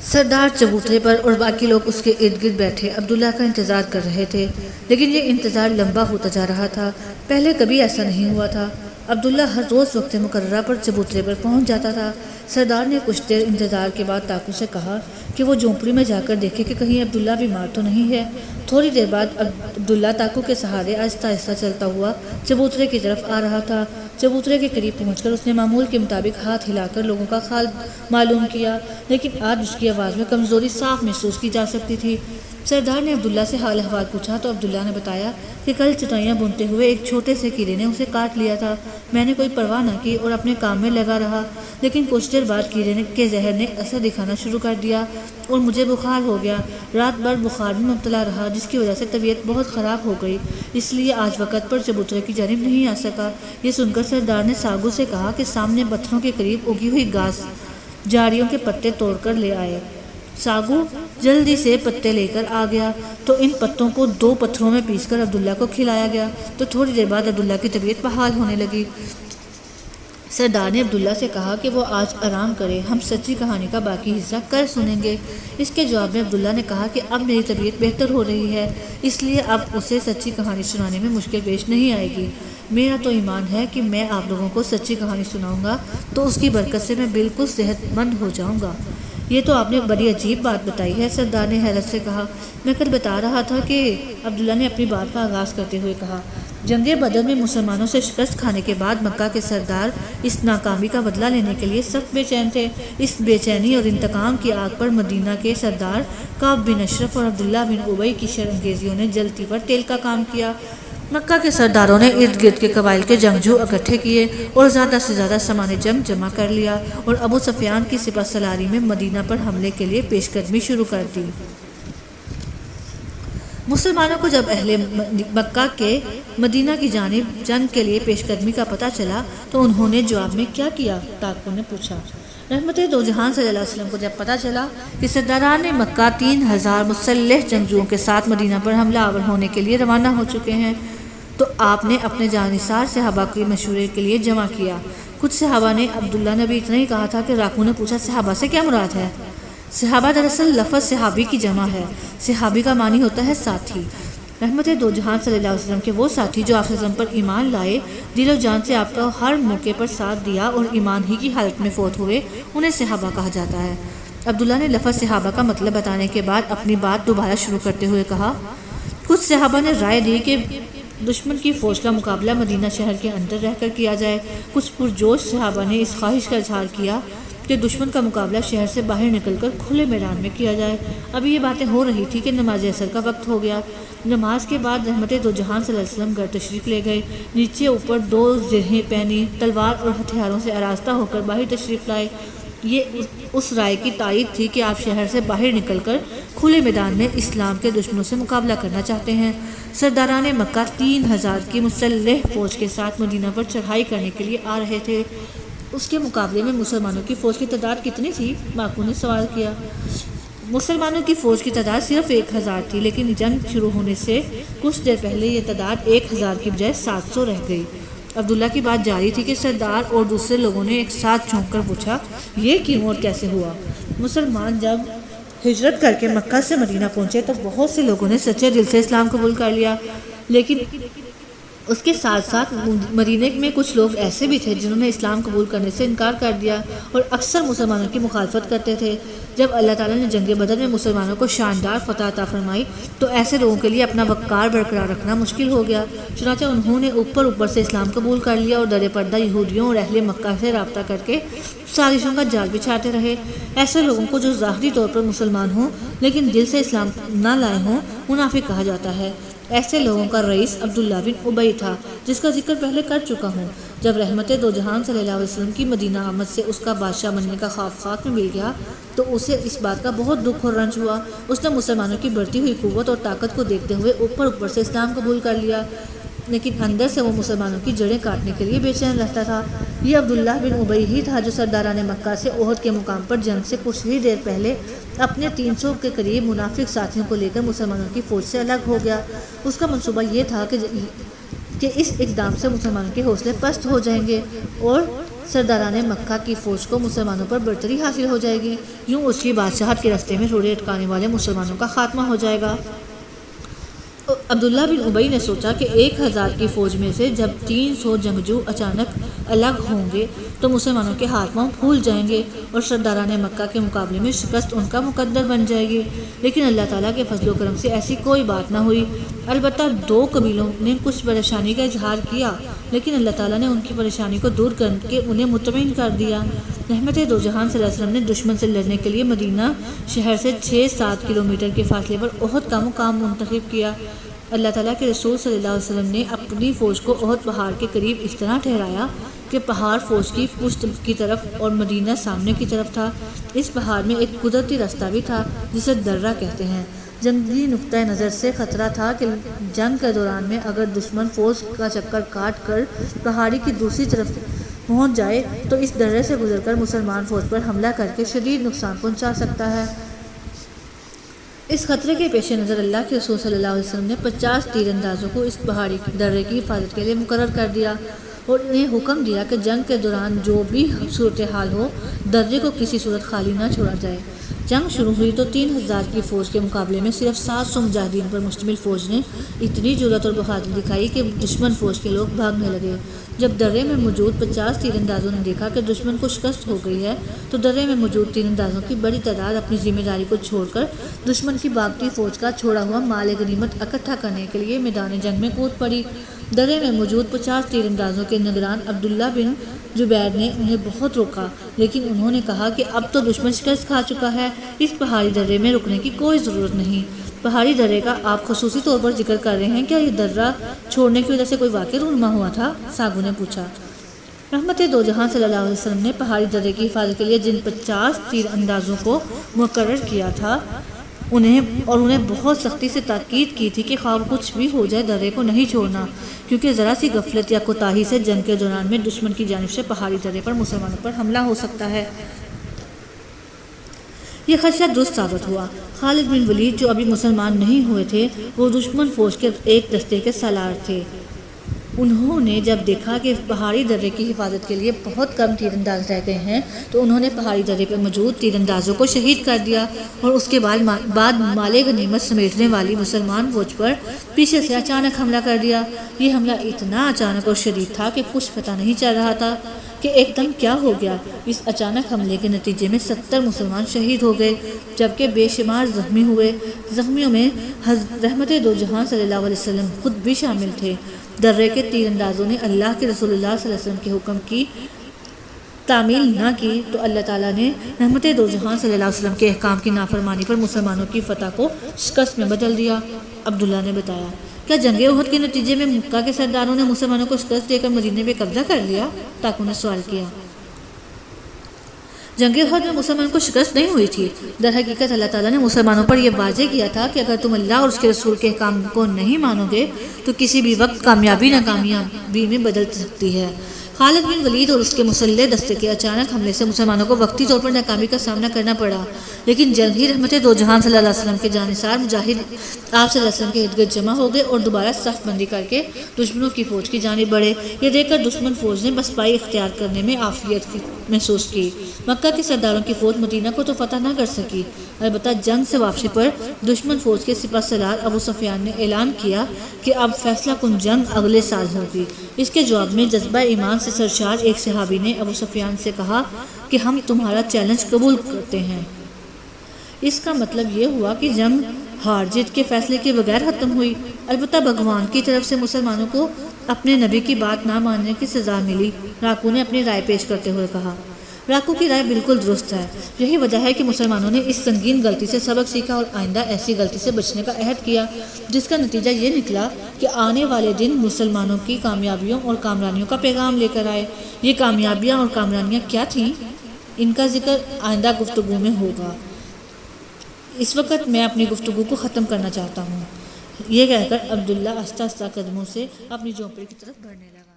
سردار چبوترے پر اور باقی لوگ اس کے ارد گرد بیٹھے عبداللہ کا انتظار کر رہے تھے، لیکن یہ انتظار لمبا ہوتا جا رہا تھا۔ پہلے کبھی ایسا نہیں ہوا تھا۔ عبداللہ ہر روز وقت مقررہ پر چبوترے پر پہنچ جاتا تھا۔ سردار نے کچھ دیر انتظار کے بعد تاکو سے کہا کہ وہ جھونپڑی میں جا کر دیکھے کہ کہیں عبداللہ بیمار تو نہیں ہے۔ تھوڑی دیر بعد عبداللہ تاکو کے سہارے آہستہ آہستہ چلتا ہوا چبوترے کی طرف آ رہا تھا۔ چبوترے کے قریب پہنچ کر اس نے معمول کے مطابق ہاتھ ہلا کر لوگوں کا حال معلوم کیا، لیکن آج اس کی آواز میں کمزوری صاف محسوس کی جا سکتی تھی۔ سردار نے عبداللہ سے حال احوال پوچھا تو عبداللہ نے بتایا کہ کل چٹائیاں بنتے ہوئے ایک چھوٹے سے کیڑے نے اسے کاٹ لیا تھا۔ میں نے کوئی پرواہ نہ کی اور اپنے کام میں لگا رہا، لیکن کچھ دیر بعد کیڑے کے زہر نے اثر دکھانا شروع کر دیا اور مجھے بخار ہو گیا۔ رات بھر بخار میں مبتلا رہا، جس کی وجہ سے طبیعت بہت خراب ہو گئی، اس لیے آج وقت پر چبوترے کی جانب نہیں آ سکا۔ یہ سن کر سردار نے ساگو سے کہا کہ سامنے پتھروں کے قریب اگی ہوئی گھاس جھاڑیوں کے پتے توڑ کر لے آئے۔ ساگو جلدی سے پتے لے کر آ گیا تو ان پتوں کو 2 پتھروں میں پیس کر عبداللہ کو کھلایا گیا تو تھوڑی دیر بعد عبداللہ کی طبیعت بحال ہونے لگی۔ سردار نے عبداللہ سے کہا کہ وہ آج آرام کرے، ہم سچی کہانی کا باقی حصہ کل سنیں گے۔ اس کے جواب میں عبداللہ نے کہا کہ اب میری طبیعت بہتر ہو رہی ہے، اس لیے اب اسے سچی کہانی سنانے میں مشکل پیش نہیں آئے گی۔ میرا تو ایمان ہے کہ میں آپ لوگوں کو سچی کہانی سناؤں گا تو اس کی برکت سے میں بالکل صحت مند ہو جاؤں گا۔ یہ تو آپ نے بڑی عجیب بات بتائی ہے، سردار نے حیرت سے کہا۔ میں کل بتا رہا تھا کہ عبداللہ نے اپنی بات کا آغاز کرتے ہوئے کہا، جنگ بدر میں مسلمانوں سے شکست کھانے کے بعد مکہ کے سردار اس ناکامی کا بدلہ لینے کے لیے سخت بے چین تھے۔ اس بے چینی اور انتقام کی آگ پر مدینہ کے سردار کعب بن اشرف اور عبداللہ بن ابی کی شرانگیزیوں نے جلتی پر تیل کا کام کیا۔ مکہ کے سرداروں نے ارد گرد کے قبائل کے جنگجو اکٹھے کیے اور زیادہ سے زیادہ سامان جنگ جمع کر لیا اور ابو سفیان کی سپہ سالاری میں مدینہ پر حملے کے لیے پیش قدمی شروع کر دی۔ مسلمانوں کو جب اہل مکہ کے مدینہ کی جانب جنگ کے لیے پیش قدمی کا پتہ چلا تو انہوں نے جواب میں کیا کیا؟ تاکو نے پوچھا۔ رحمت دو جہان صلی اللہ علیہ وسلم کو جب پتہ چلا کہ سرداران مکہ 3000 مسلح جنگجوؤں کے ساتھ مدینہ پر حملہ آور ہونے کے لیے روانہ ہو چکے ہیں تو آپ نے اپنے جانثار صحابہ کے مشورے کے لیے جمع کیا۔ کچھ صحابہ نے عبداللہ نے بھی اتنا ہی کہا تھا کہ راکو نے پوچھا، صحابہ سے کیا مراد ہے؟ صحابہ دراصل لفظ صحابی کی جمع ہے۔ صحابی کا معنی ہوتا ہے ساتھی۔ رحمت دو جہان صلی اللہ علیہ وسلم کے وہ ساتھی جو آپ صلی اللہ علیہ وسلم پر ایمان لائے، دل و جان سے آپ کا ہر موقع پر ساتھ دیا اور ایمان ہی کی حالت میں فوت ہوئے، انہیں صحابہ کہا جاتا ہے۔ عبداللہ نے لفظ صحابہ کا مطلب بتانے کے بعد اپنی بات دوبارہ شروع کرتے ہوئے کہا، کچھ صحابہ نے رائے دی کہ دشمن کی فوج کا مقابلہ مدینہ شہر کے اندر رہ کر کیا جائے۔ کچھ پرجوش صحابہ نے اس خواہش کا اظہار کیا کہ دشمن کا مقابلہ شہر سے باہر نکل کر کھلے میدان میں کیا جائے۔ ابھی یہ باتیں ہو رہی تھی کہ نماز عصر کا وقت ہو گیا۔ نماز کے بعد رحمت دو جہان صلی اللہ علیہ وسلم گھر تشریف لے گئے۔ نیچے اوپر 2 زرہیں پہنی، تلوار اور ہتھیاروں سے آراستہ ہو کر باہر تشریف لائے۔ یہ اس رائے کی تائید تھی کہ آپ شہر سے باہر نکل کر کھلے میدان میں اسلام کے دشمنوں سے مقابلہ کرنا چاہتے ہیں۔ سرداران مکہ 3000 کی مسلح فوج کے ساتھ مدینہ پر چڑھائی کرنے کے لیے آ رہے تھے۔ اس کے مقابلے میں مسلمانوں کی فوج کی تعداد کتنی تھی؟ ماکو نے سوال کیا۔ مسلمانوں کی فوج کی تعداد صرف 1000 تھی، لیکن جنگ شروع ہونے سے کچھ دیر پہلے یہ تعداد 1000 کی بجائے 700 رہ گئی۔ عبداللہ کی بات جاری تھی کہ سردار اور دوسرے لوگوں نے ایک ساتھ جھونک کر پوچھا، یہ کیوں اور کیسے ہوا؟ مسلمان جب ہجرت کر کے مکہ سے مدینہ پہنچے تو بہت سے لوگوں نے سچے دل سے اسلام قبول کر لیا، لیکن اس کے ساتھ ساتھ مدینہ میں کچھ لوگ ایسے بھی تھے جنہوں نے اسلام قبول کرنے سے انکار کر دیا اور اکثر مسلمانوں کی مخالفت کرتے تھے۔ جب اللہ تعالیٰ نے جنگ بدر میں مسلمانوں کو شاندار فتح عطا فرمائی تو ایسے لوگوں کے لیے اپنا وقار برقرار رکھنا مشکل ہو گیا، چنانچہ انہوں نے اوپر سے اسلام قبول کر لیا اور در پردہ یہودیوں اور اہل مکہ سے رابطہ کر کے سازشوں کا جال بچھاتے رہے۔ ایسے لوگوں کو جو ظاہری طور پر مسلمان ہوں لیکن دل سے اسلام نہ لائے ہوں، منافق کہا جاتا ہے۔ ایسے لوگوں کا رئیس عبداللہ بن ابی تھا، جس کا ذکر پہلے کر چکا ہوں۔ جب رحمت دو جہان صلی اللہ علیہ وسلم کی مدینہ آمد سے اس کا بادشاہ بننے کا خواب خاک میں مل گیا تو اسے اس بات کا بہت دکھ اور رنج ہوا۔ اس نے مسلمانوں کی بڑھتی ہوئی قوت اور طاقت کو دیکھتے ہوئے اوپر سے اسلام قبول کر لیا، لیکن اندر سے وہ مسلمانوں کی جڑیں کاٹنے کے لیے بے چین رہتا تھا۔ یہ عبداللہ بن ابی ہی تھا جو سرداران مکہ سے احد کے مقام پر جنگ سے کچھ ہی دیر پہلے اپنے 300 کے قریب منافق ساتھیوں کو لے کر مسلمانوں کی فوج سے الگ ہو گیا۔ اس کا منصوبہ یہ تھا کہ کہ اس اقدام سے مسلمانوں کے حوصلے پست ہو جائیں گے اور سرداران مکہ کی فوج کو مسلمانوں پر برتری حاصل ہو جائے گی، یوں اس کی بادشاہت کے راستے میں روڑے اٹکانے والے مسلمانوں کا خاتمہ ہو جائے گا۔ عبداللہ بن ابی نے سوچا کہ 1000 کی فوج میں سے جب 300 جنگجو اچانک الگ ہوں گے تو مسلمانوں کے ہاتھ پاؤں پھول جائیں گے اور سرداران مکہ کے مقابلے میں شکست ان کا مقدر بن جائے گی، لیکن اللہ تعالیٰ کے فضل و کرم سے ایسی کوئی بات نہ ہوئی۔ البتہ 2 قبیلوں نے کچھ پریشانی کا اظہار کیا، لیکن اللہ تعالیٰ نے ان کی پریشانی کو دور کر کے انہیں مطمئن کر دیا۔ رحمت دو جہان صلی اللہ علیہ وسلم نے دشمن سے لڑنے کے لیے مدینہ شہر سے 6-7 کلومیٹر کے فاصلے پر احد کا مقام منتخب کیا۔ اللہ تعالیٰ کے رسول صلی اللہ علیہ وسلم نے اپنی فوج کو احد پہاڑ کے قریب اس طرح ٹھہرایا کہ پہاڑ فوج کی پشت کی طرف اور مدینہ سامنے کی طرف تھا۔ اس پہاڑ میں ایک قدرتی راستہ بھی تھا جسے درہ کہتے ہیں۔ جنگی نقطہ نظر سے خطرہ تھا کہ جنگ کے دوران میں اگر دشمن فوج کا چکر کاٹ کر پہاڑی کی دوسری طرف پہنچ جائے تو اس درے سے گزر کر مسلمان فوج پر حملہ کر کے شدید نقصان پہنچا سکتا ہے۔ اس خطرے کے پیش نظر اللہ کے رسول صلی اللہ علیہ وسلم نے 50 تیر اندازوں کو اس پہاڑی درے کی حفاظت کے لیے مقرر کر دیا اور انہیں حکم دیا کہ جنگ کے دوران جو بھی صورتحال ہو درے کو کسی صورت خالی نہ چھوڑا جائے۔ جنگ شروع ہوئی تو 3000 کی فوج کے مقابلے میں صرف 700 مجاہدین پر مشتمل فوج نے اتنی جرأت اور بہادری دکھائی کہ دشمن فوج کے لوگ بھاگنے لگے۔ جب درے میں موجود 50 تیر اندازوں نے دیکھا کہ دشمن کو شکست ہو گئی ہے تو درے میں موجود تیر اندازوں کی بڑی تعداد اپنی ذمہ داری کو چھوڑ کر دشمن کی بھاگتی فوج کا چھوڑا ہوا مال غنیمت اکٹھا کرنے کے لیے میدان جنگ میں کود پڑی۔ درے میں موجود 50 تیر اندازوں کے نگران عبداللہ بن جبیر نے انہیں بہت روکا، لیکن انہوں نے کہا کہ اب تو دشمن شکست کھا چکا ہے، اس پہاڑی درے میں رکنے کی کوئی ضرورت نہیں۔ پہاڑی درے کا آپ خصوصی طور پر ذکر کر رہے ہیں، کیا یہ درہ چھوڑنے کی وجہ سے کوئی واقعہ رونما ہوا تھا؟ ساگو نے پوچھا۔ رحمت دو جہان صلی اللہ علیہ وسلم نے پہاڑی درے کی حفاظت کے لیے جن 50 تیر اندازوں کو مقرر کیا تھا انہیں بہت سختی سے تاکید کی تھی کہ خواہ کچھ بھی ہو جائے درے کو نہیں چھوڑنا، کیونکہ ذرا سی غفلت یا کوتاہی سے جنگ کے دوران میں دشمن کی جانب سے پہاڑی درے پر مسلمانوں پر حملہ ہو سکتا ہے۔ یہ خدشہ درست ثابت ہوا۔ خالد بن ولید جو ابھی مسلمان نہیں ہوئے تھے وہ دشمن فوج کے ایک دستے کے سالار تھے۔ انہوں نے جب دیکھا کہ پہاڑی درے کی حفاظت کے لیے بہت کم تیر انداز رہ گئے ہیں تو انہوں نے پہاڑی درے پر موجود تیر اندازوں کو شہید کر دیا اور اس کے بعد مال غنیمت سمیٹنے والی مسلمان فوج پر پیچھے سے اچانک حملہ کر دیا۔ یہ حملہ اتنا اچانک اور شدید تھا کہ کچھ پتہ نہیں چل رہا تھا کہ ایک دم کیا ہو گیا۔ اس اچانک حملے کے نتیجے میں 70 مسلمان شہید ہو گئے جبکہ بے شمار زخمی ہوئے۔ زخمیوں میں رحمت دو جہان صلی اللہ علیہ وسلم خود بھی شامل تھے۔ درے کے تیر اندازوں نے اللہ کے رسول اللہ صلی اللہ علیہ وسلم کے حکم کی تعمیل نہ کی تو اللہ تعالیٰ نے رحمت دو جہان صلی اللہ علیہ وسلم کے احکام کی نافرمانی پر مسلمانوں کی فتح کو شکست میں بدل دیا۔ عبداللہ نے بتایا، کیا جنگ احد کے نتیجے میں مکہ کے سرداروں نے مسلمانوں کو شکست دے کر مدینے پہ قبضہ کر لیا؟ تاکو نے سوال کیا۔ جنگ احد میں مسلمانوں کو شکست نہیں ہوئی تھی۔ در حقیقت اللہ تعالیٰ نے مسلمانوں پر یہ واضح کیا تھا کہ اگر تم اللہ اور اس کے رسول کے احکام کو نہیں مانو گے تو کسی بھی وقت کامیابی ناکامیابی میں بدل سکتی ہے۔ خالد بن ولید اور اس کے مسلح دستے کے اچانک حملے سے مسلمانوں کو وقتی طور پر ناکامی کا سامنا کرنا پڑا، لیکن جلد ہی رحمت دو جہان صلی اللہ علیہ وسلم کے جانثار مجاہد آپ صلی اللہ علیہ وسلم کے ارد گرد جمع ہو گئے اور دوبارہ صف بندی کر کے دشمنوں کی فوج کی جانب بڑھے۔ یہ دیکھ کر دشمن فوج نے بسپائی اختیار کرنے میں عافیت محسوس کی۔ مکہ کے سرداروں کی فوج مدینہ کو تو فتح نہ کر سکی، البتہ جنگ سے واپسی پر دشمن فوج کے سپہ سالار ابو سفیان نے اعلان کیا کہ اب فیصلہ کن جنگ اگلے سال ہوگی۔ اس کے جواب میں جذبہ ایمان سے سرشار ایک صحابی نے ابو سفیان سے کہا کہ ہم تمہارا چیلنج قبول کرتے ہیں۔ اس کا مطلب یہ ہوا کہ جنگ ہار جیت کے فیصلے کے بغیر ختم ہوئی۔ البتہ بھگوان کی طرف سے مسلمانوں کو اپنے نبی کی بات نہ ماننے کی سزا ملی۔ راکو نے اپنی رائے پیش کرتے ہوئے کہا، راکو کی رائے بالکل درست ہے۔ یہی وجہ ہے کہ مسلمانوں نے اس سنگین غلطی سے سبق سیکھا اور آئندہ ایسی غلطی سے بچنے کا عہد کیا، جس کا نتیجہ یہ نکلا کہ آنے والے دن مسلمانوں کی کامیابیوں اور کامرانیوں کا پیغام لے کر آئے۔ یہ کامیابیاں اور کامرانیاں کیا تھیں، ان کا ذکر آئندہ گفتگو میں ہوگا۔ اس وقت میں اپنی گفتگو کو ختم کرنا چاہتا ہوں۔ یہ کہہ کر عبداللہ آہستہ آہستہ قدموں سے اپنی جھونپڑی کی طرف بڑھنے لگا۔